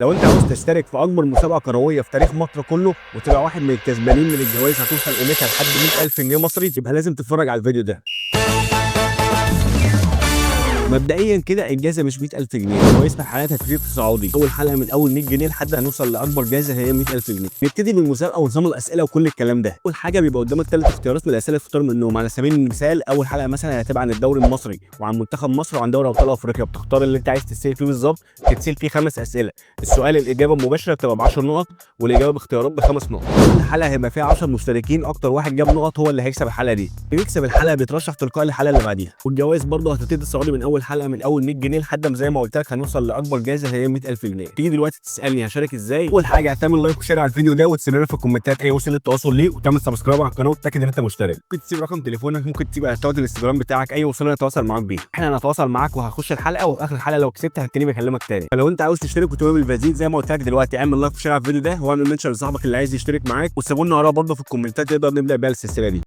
لو انت عاوز تشترك في اكبر مسابقه كرويه في تاريخ مصر كله وتبقى واحد من الكسبانين من الجوائز هتوصل قيمتها لحد 100,000 جنيه مصري، يبقى لازم تتفرج على الفيديو ده. مبدئيا كده الجائزه مش 100,000 جنيه، جوائز في الحلقات هتبتدي تصاعدي. اول حلقه من اول 100 جنيه لحد هنوصل لاكبر جائزه هي 100,000 جنيه. نبتدي بالمسابقه ونظام الاسئله وكل الكلام ده. اول حاجه بيبقى قدامك 3 اختيارات من الاسئله تختار منهم. على سبيل المثال اول حلقه مثلا هتبقى عن الدوري المصري وعن منتخب مصر وعن دوري ابطال افريقيا، بتختار اللي انت عايز تسال فيه بالظبط. تتسال فيه 5 اسئله، السؤال الاجابه المباشره بتبقى ب 10 نقط والاجابه باختيارات ب5 نقط. كل حلقه هيبقى فيها 10 مشتركين، اكتر واحد جاب نقط هو اللي هيكسب الحلقه دي. اللي بيكسب الحلقه بيترشح تلقائي للحلقه اللي بعديها. والجوائز برضه هتبتدي تصاعدي من اول حلقه من اول 100 جنيه لحد ما زي ما قلت لك هنوصل لاكبر جائزه هي 100,000 جنيه. تيجي دلوقتي تسالني هشارك ازاي؟ اول حاجه هتعمل لايك وشير على الفيديو ده وتسيب لنا في الكومنتات اي وسيله تواصل ليه، وتعمل سبسكرايب على القناه وتتاكد ان انت مشترك. ممكن تسيب رقم تليفونك، ممكن تسيب اكونت الانستجرام بتاعك، اي وسيله نتواصل معاك بيها. احنا هنتواصل معاك وهخش الحلقه، وفي اخر الحلقه لو كسبت هتلاقيني بكلمك تاني. فلو انت عاوز تشترك وتبقى بالفازين زي ما قلت لك دلوقتي، اعمل لايك وشير على الفيديو ده واعمل منشن لصاحبك اللي عايز يشترك معاك، وسيبوا لنا اراء برضه في الكومنتات نقدر نبدا بيها السلسله دي.